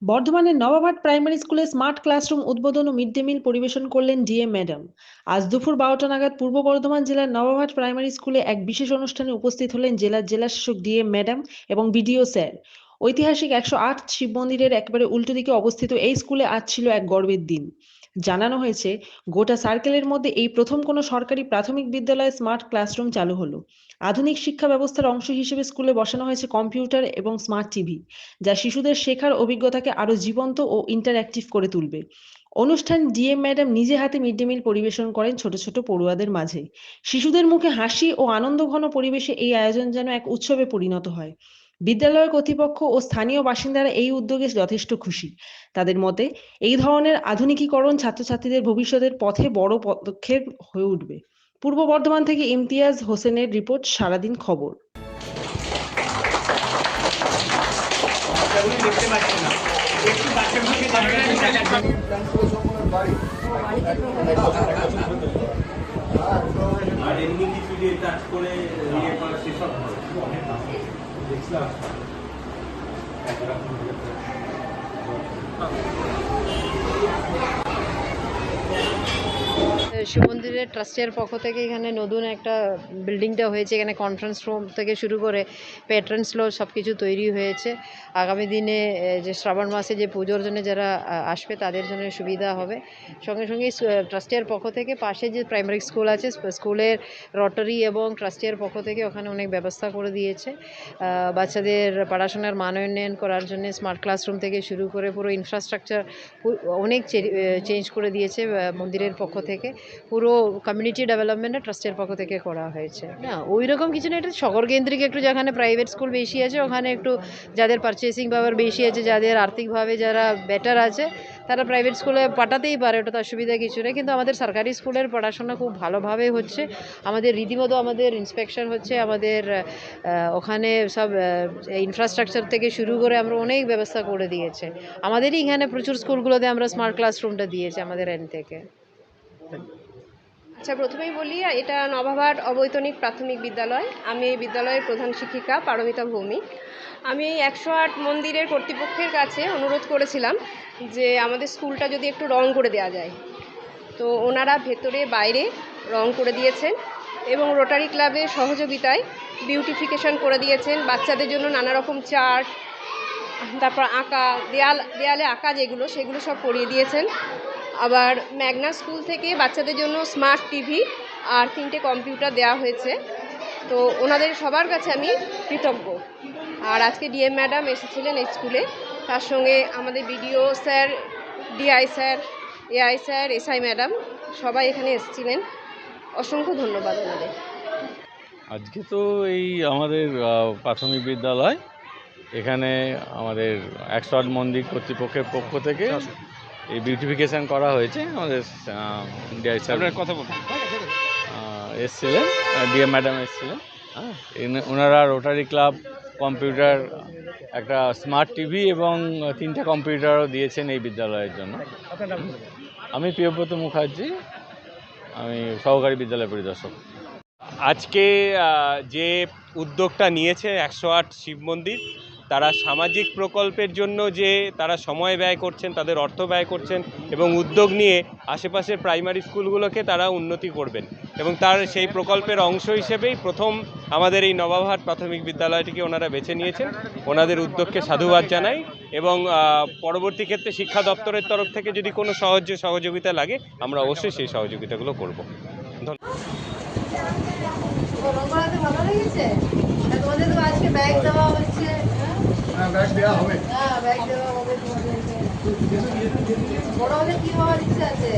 বর্ধমানের নবাবহাট প্রাইমারি স্কুলে smart classroom উদ্বোধন ও মিড ডে মিল পরিবেশন করলেন ডিএম ম্যাডাম। আজ দুপুর 12টা নাগাদ পূর্ব বর্ধমান জেলার নবাবহাট প্রাইমারি স্কুলে এক বিশেষ অনুষ্ঠানে উপস্থিত হলেন জেলার জেলাশাসক ডিএম ম্যাডাম এবং বিডিও স্যার। ঐতিহাসিক 108 শিব মন্দিরের একেবারে উল্টো দিকে অবস্থিত এই স্কুলে আজ ছিল এক গর্বের দিন। জানানো হয়েছে, গোটা সার্কেলের মধ্যে এই প্রথম কোনো সরকারি প্রাথমিক বিদ্যালয়ে স্মার্ট ক্লাসরুম চালু হলো। আধুনিক শিক্ষা ব্যবস্থার অংশ হিসেবে স্কুলে বসানো হয়েছে কম্পিউটার এবং স্মার্ট টিভি, যা শিশুদের শেখার অভিজ্ঞতাকে আরো জীবন্ত ও ইন্টারঅ্যাক্টিভ করে তুলবে। অনুষ্ঠান ডিএম ম্যাডাম নিজে হাতে মিড ডে মিল পরিবেশন করেন ছোট ছোট পড়ুয়াদের মাঝে। শিশুদের মুখে হাসি ও আনন্দঘন পরিবেশে এই আয়োজন যেন এক উৎসবে পরিণত হয়। বিদ্যালয় কর্তৃপক্ষ ও স্থানীয় বাসিন্দারা এই উদ্যোগে যথেষ্ট খুশি। তাদের মতে, এই ধরনের আধুনিকীকরণ ছাত্রছাত্রীদের ভবিষ্যতের পথে বড় পদক্ষেপ হয়ে উঠবে। পূর্ব বর্ধমান থেকে ইমতিয়াজ হোসেনের রিপোর্ট, সারাদিন খবর। আর এমনি কিছু যে টাচ করে ইয়ে করা সেসব দেখলাম। শিব মন্দিরের ট্রাস্টের পক্ষ থেকে এখানে নতুন একটা বিল্ডিংটা হয়েছে। এখানে কনফারেন্স রুম থেকে শুরু করে পেট্রন স্লো সব কিছু তৈরি হয়েছে। আগামী দিনে যে শ্রাবণ মাসে যে পুজোর জন্য যারা আসবে তাদের জন্য সুবিধা হবে। সঙ্গে সঙ্গে ট্রাস্টের পক্ষ থেকে পাশে যে প্রাইমারি স্কুল আছে, স্কুলের রটারি এবং ট্রাস্টের পক্ষ থেকে ওখানে অনেক ব্যবস্থা করে দিয়েছে। বাচ্চাদের পড়াশোনার মান উন্নয়ন করার জন্য স্মার্ট ক্লাসরুম থেকে শুরু করে পুরো ইনফ্রাস্ট্রাকচার অনেক চেঞ্জ করে দিয়েছে মন্দিরের পক্ষ থেকে। পুরো কমিউনিটি ডেভেলপমেন্টে ট্রাস্টের পক্ষ থেকে করা হয়েছে। না ওই রকম কিছু না, এটা শহর কেন্দ্রিক একটু, যেখানে প্রাইভেট স্কুল বেশি আছে ওখানে একটু যাদের পারচেসিং পাওয়ার বেশি আছে, যাদের আর্থিকভাবে যারা বেটার আছে তারা প্রাইভেট স্কুলে পাঠাতেই পারে, ওটা তো অসুবিধা কিছু নেই। কিন্তু আমাদের সরকারি স্কুলের পড়াশোনা খুব ভালোভাবে হচ্ছে। আমাদের রীতিমতো আমাদের ইন্সপেকশন হচ্ছে, আমাদের ওখানে সব ইনফ্রাস্ট্রাকচার থেকে শুরু করে আমরা অনেক ব্যবস্থা করে দিয়েছে। আমাদেরই এখানে প্রচুর স্কুলগুলোতে আমরা স্মার্ট ক্লাসরুমটা দিয়েছি আমাদের এন্ড থেকে। আচ্ছা, প্রথমেই বলি, এটা নবাবহাট অবৈতনিক প্রাথমিক বিদ্যালয়। আমি এই বিদ্যালয়ের প্রধান শিক্ষিকা পারমিতা ভৌমিক। আমি এই 108 মন্দিরের কর্তৃপক্ষের কাছে অনুরোধ করেছিলাম যে আমাদের স্কুলটা যদি একটু রং করে দেওয়া যায়। তো ওনারা ভেতরে বাইরে রং করে দিয়েছেন এবং রোটারি ক্লাবের সহযোগিতায় বিউটিফিকেশন করে দিয়েছেন। বাচ্চাদের জন্য নানা রকম চার্ট, তারপর আঁকা, দেয়ালে আঁকা যেগুলো সেগুলো সব করিয়ে দিয়েছেন। আবার ম্যাগনা স্কুল থেকে বাচ্চাদের জন্য স্মার্ট টিভি আর 3টে কম্পিউটার দেওয়া হয়েছে। তো ওনাদের সবার কাছে আমি কৃতজ্ঞ। আর আজকে ডিএম ম্যাডাম এসেছিলেন এই স্কুলে, তার সঙ্গে আমাদের BDO sir, DI sir, AI sir, SI madam সবাই এখানে এসেছিলেন। অসংখ্য ধন্যবাদ ওনাদের। আজকে তো এই আমাদের প্রাথমিক বিদ্যালয়, এখানে আমাদের 108 মন্দির কর্তৃপক্ষের পক্ষ থেকে এই বিউটিফিকেশান করা হয়েছে। আমাদের ডিআই স্যার কথা বলুন এসছিলেন, ডিএম ম্যাডাম এসছিলেন। ওনারা রোটারি ক্লাব, কম্পিউটার, একটা স্মার্ট টিভি এবং 3টে কম্পিউটারও দিয়েছেন এই বিদ্যালয়ের জন্য। আমি প্রিয়ব্রত মুখার্জি, আমি সহকারী বিদ্যালয় পরিদর্শক। আজকে যে উদ্যোগটা নিয়েছে 108 শিব মন্দির, তারা সামাজিক প্রকল্পের জন্য যে তারা সময় ব্যয় করছেন, তাদের অর্থ ব্যয় করছেন এবং উদ্যোগ নিয়ে আশেপাশের প্রাইমারি স্কুলগুলোকে তারা উন্নতি করবেন, এবং তার সেই প্রকল্পের অংশ হিসেবেই প্রথম আমাদের এই নবাবহাট প্রাথমিক বিদ্যালয়টিকে ওনারা বেছে নিয়েছেন। ওনাদের উদ্যোগকে সাধুবাদ জানাই এবং পরবর্তী ক্ষেত্রে শিক্ষা দপ্তরের তরফ থেকে যদি কোনো সহযোগিতা লাগে আমরা অবশ্যই সেই সহযোগিতাগুলো করব। ভালো লেগেছে? তোমাদের তো আজকে ব্যাগ দেওয়া হচ্ছে। ব্যাগ দেওয়া হবে। ব্যাগ দেওয়া হবে তোমাদেরকে। বড় হলে কি হওয়ার ইচ্ছা আছে?